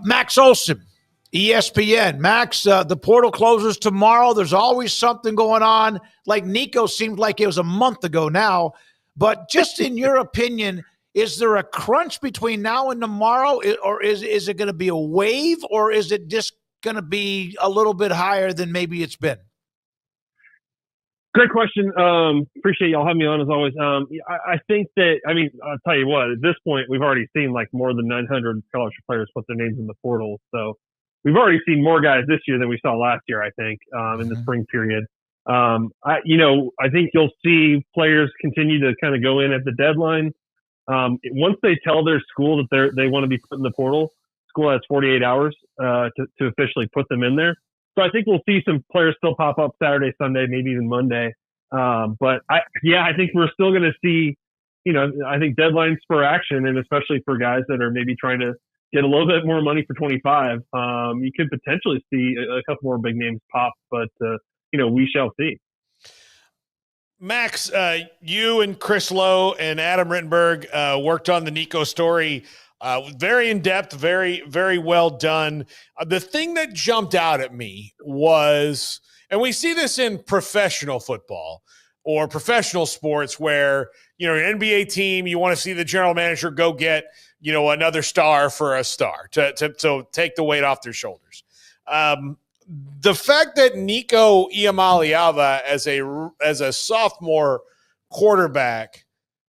Max Olson, ESPN. Max, the portal closes tomorrow. There's always something going on. Like Nico seemed like it was a month ago now. But just in your opinion, is there a crunch between now and tomorrow? Or is it going to be a wave? Or is it just going to be a little bit higher than maybe it's been? Great question. Appreciate y'all having me on as always. I think that, I'll tell you what, at this point, we've already seen like more than 900 scholarship players put their names in the portal. So we've already seen more guys this year than we saw last year, I think, in the spring period. I think you'll see players continue to kind of go in at the deadline. Once they tell their school that they want to be put in the portal, school has 48 hours to officially put them in there. So I think we'll see some players still pop up Saturday, Sunday, maybe even Monday. But I think we're still going to see, I think deadlines for action, and especially for guys that are maybe trying to get a little bit more money for 25. You could potentially see a couple more big names pop, but we shall see. Max, you and Chris Lowe and Adam Rittenberg worked on the Nico story. Very in-depth, very, very well done. The thing that jumped out at me was, and we see this in professional football or professional sports where, an NBA team, you want to see the general manager go get, another star for a star to take the weight off their shoulders. The fact that Nico Iamaleava as a sophomore quarterback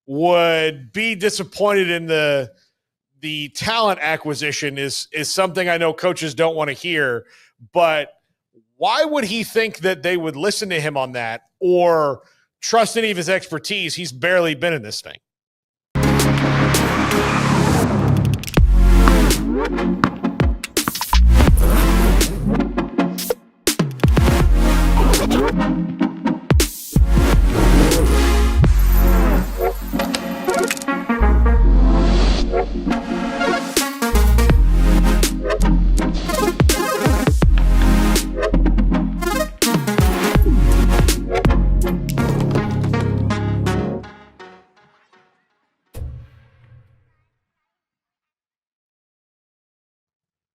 would be disappointed in the talent acquisition is something I know coaches don't want to hear, but why would he think that they would listen to him on that or trust any of his expertise? He's barely been in this thing.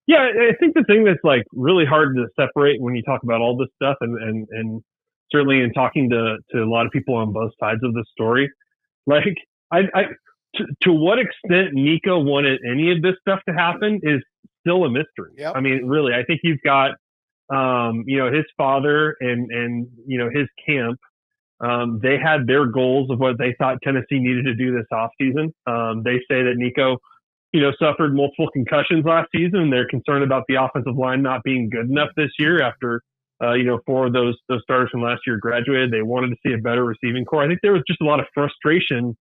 Yeah, I think the thing that's like really hard to separate when you talk about all this stuff, and certainly in talking to a lot of people on both sides of the story, like to what extent Nico wanted any of this stuff to happen is still a mystery. Yep. I mean, really, I think you've got his father and his camp. They had their goals of what they thought Tennessee needed to do this offseason. They say that Nico suffered multiple concussions last season. They're concerned about the offensive line not being good enough this year after, 4 of those starters from last year graduated. They wanted to see a better receiving core. I think there was just a lot of frustration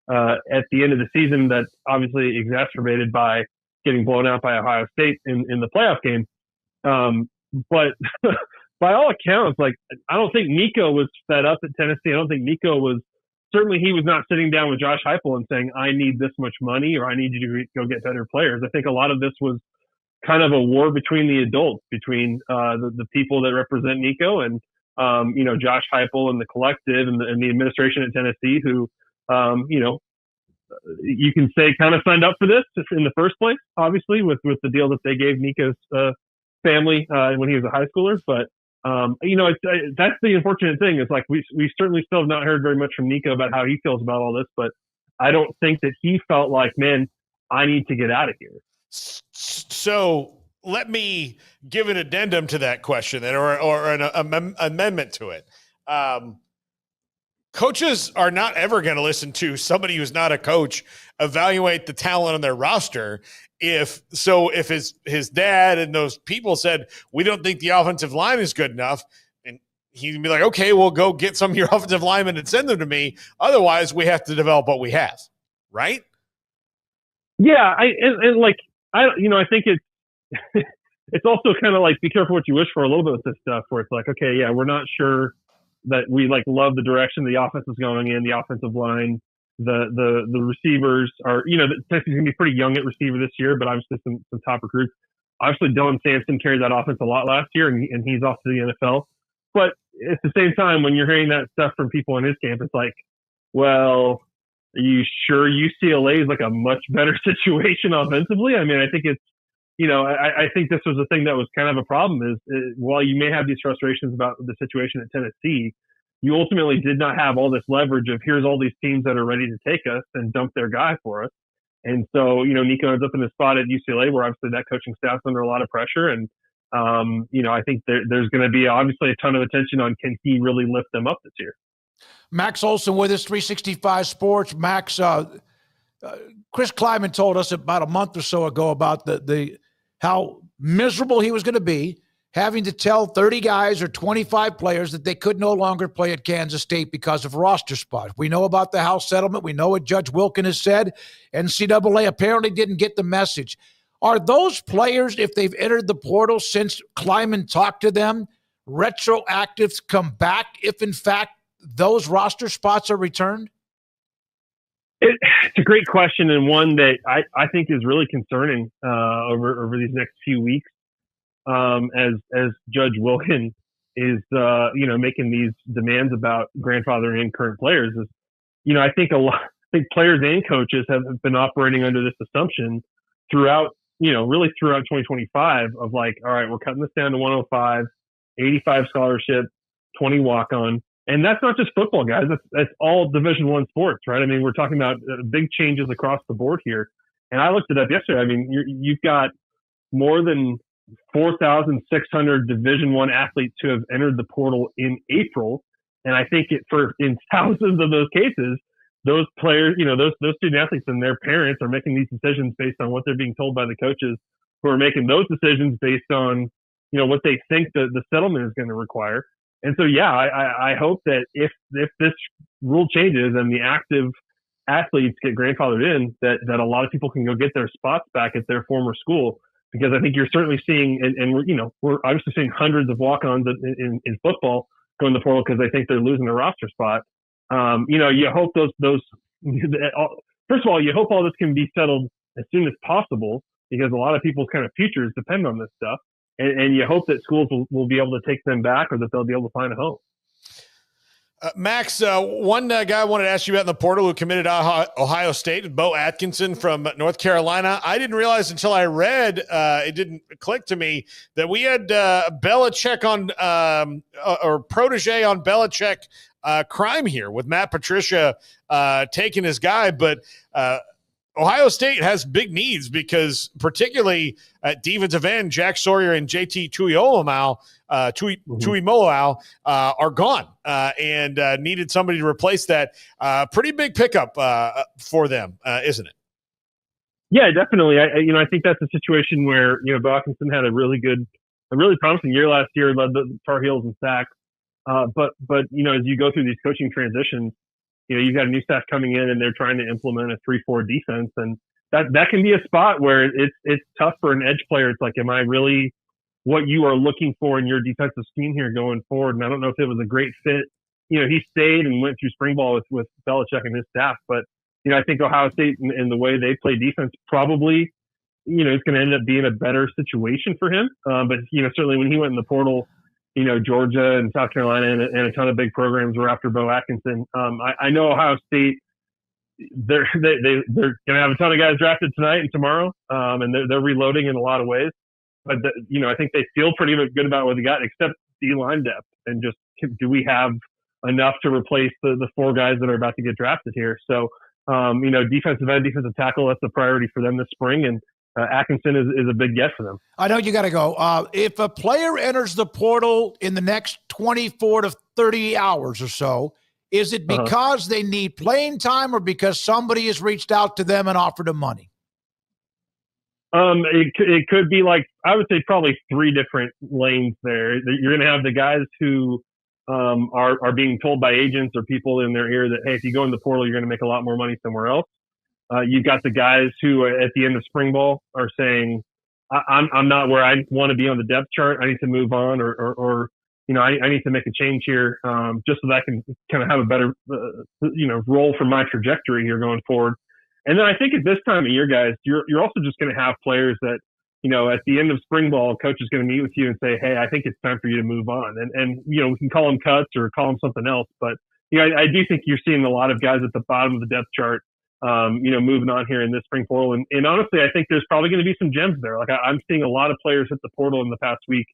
at the end of the season that obviously exacerbated by getting blown out by Ohio State in the playoff game. But by all accounts, like, I don't think Nico was fed up at Tennessee. I don't think Nico was. Certainly, he was not sitting down with Josh Heupel and saying, I need this much money or I need you to go get better players. I think a lot of this was kind of a war between the adults, between the people that represent Nico and, Josh Heupel and the collective and the administration at Tennessee who, you can say kind of signed up for this in the first place, obviously, with the deal that they gave Nico's family when he was a high schooler. But that's the unfortunate thing. Is like we certainly still have not heard very much from Nico about how he feels about all this, but I don't think that he felt like, man, I need to get out of here. So let me give an addendum to that question or an amendment to it. Coaches are not ever going to listen to somebody who's not a coach evaluate the talent on their roster. If his dad and those people said, we don't think the offensive line is good enough, and he'd be like, okay, well, go get some of your offensive linemen and send them to me. Otherwise, we have to develop what we have. Right? Yeah. I think it's also kind of like, be careful what you wish for a little bit with this stuff where it's like, okay, yeah, we're not sure that we like love the direction the offense is going in, the offensive line. The receivers are, Tennessee's going to be pretty young at receiver this year, but obviously some top recruits. Obviously, Dylan Sampson carried that offense a lot last year, and he's off to the NFL. But at the same time, when you're hearing that stuff from people in his camp, it's like, well, are you sure UCLA is like a much better situation offensively? I mean, I think it's I think this was the thing that was kind of a problem is while you may have these frustrations about the situation at Tennessee, you ultimately did not have all this leverage of here's all these teams that are ready to take us and dump their guy for us. And so, Nico ends up in a spot at UCLA where obviously that coaching staff's under a lot of pressure. And, I think there's going to be obviously a ton of attention on can he really lift them up this year. Max Olson with us, 365 Sports. Max, Chris Kleiman told us about a month or so ago about the how miserable he was going to be having to tell 30 guys or 25 players that they could no longer play at Kansas State because of roster spots. We know about the House settlement. We know what Judge Wilkin has said. NCAA apparently didn't get the message. Are those players, if they've entered the portal since Kleiman talked to them, retroactive to come back if, in fact, those roster spots are returned? It's a great question, and one that I think is really concerning over these next few weeks. As Judge Wilkin is, making these demands about grandfathering in current players is, I think players and coaches have been operating under this assumption throughout, really throughout 2025 of like, all right, we're cutting this down to 105, 85 scholarship, 20 walk-on. And that's not just football, guys. That's all Division I sports, right? I mean, we're talking about big changes across the board here. And I looked it up yesterday. I mean, you've got more than 4,600 Division I athletes who have entered the portal in April. And I think in thousands of those cases, those players, those student athletes and their parents are making these decisions based on what they're being told by the coaches who are making those decisions based on, what they think the settlement is going to require. And so, yeah, I hope that if this rule changes and the active athletes get grandfathered in, that a lot of people can go get their spots back at their former school. Because I think you're certainly seeing, and we're obviously seeing hundreds of walk-ons in football go in the portal because they think they're losing a roster spot. You hope those first of all, you hope all this can be settled as soon as possible because a lot of people's kind of futures depend on this stuff. And you hope that schools will be able to take them back or that they'll be able to find a home. Max, one guy I wanted to ask you about in the portal who committed to Ohio State, Bo Atkinson from North Carolina. I didn't realize until I read, it didn't click to me, that we had Belichick on or protege on Belichick crime here with Matt Patricia taking his guy. But Ohio State has big needs because particularly at defensive end, Jack Sawyer and JT Tuimoloau are gone and needed somebody to replace that. Pretty big pickup for them, isn't it? Yeah, definitely. I think that's a situation where, Bo Atkinson had a really promising year last year, led the Tar Heels in sacks. But as you go through these coaching transitions, you've got a new staff coming in and they're trying to implement a 3-4 defense. And that can be a spot where it's tough for an edge player. It's like, am I really what you are looking for in your defensive scheme here going forward? And I don't know if it was a great fit. He stayed and went through spring ball with Belichick and his staff. But, I think Ohio State and the way they play defense probably, it's going to end up being a better situation for him. But, certainly when he went in the portal, Georgia and South Carolina and a ton of big programs were after Bo Atkinson. I know Ohio State, they're going to have a ton of guys drafted tonight and tomorrow, and they're reloading in a lot of ways. But I think they feel pretty good about what they got, except D-line depth, and just do we have enough to replace the 4 guys that are about to get drafted here? So, defensive end, defensive tackle, that's a priority for them this spring, and Atkinson is a big get for them. I know you got to go. If a player enters the portal in the next 24 to 30 hours or so, is it because they need playing time or because somebody has reached out to them and offered them money? It could be like, I would say probably 3 different lanes there. You're going to have the guys who are being told by agents or people in their ear that, hey, if you go in the portal, you're going to make a lot more money somewhere else. You've got the guys who at the end of spring ball are saying, I'm not where I want to be on the depth chart. I need to move on or I need to make a change here just so that I can kind of have a better, role for my trajectory here going forward. And then I think at this time of year, guys, you're also just going to have players that, at the end of spring ball, coach is going to meet with you and say, hey, I think it's time for you to move on. And we can call them cuts or call them something else. But, I do think you're seeing a lot of guys at the bottom of the depth chart moving on here in this spring portal. And honestly, I think there's probably going to be some gems there. Like I'm seeing a lot of players hit the portal in the past week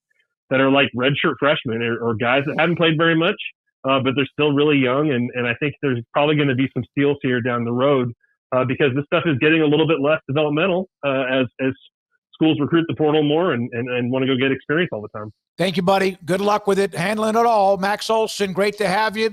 that are like redshirt freshmen or guys that haven't played very much, but they're still really young. And I think there's probably going to be some steals here down the road because this stuff is getting a little bit less developmental as schools recruit the portal more and want to go get experience all the time. Thank you, buddy. Good luck with it. Handling it all. Max Olson, great to have you.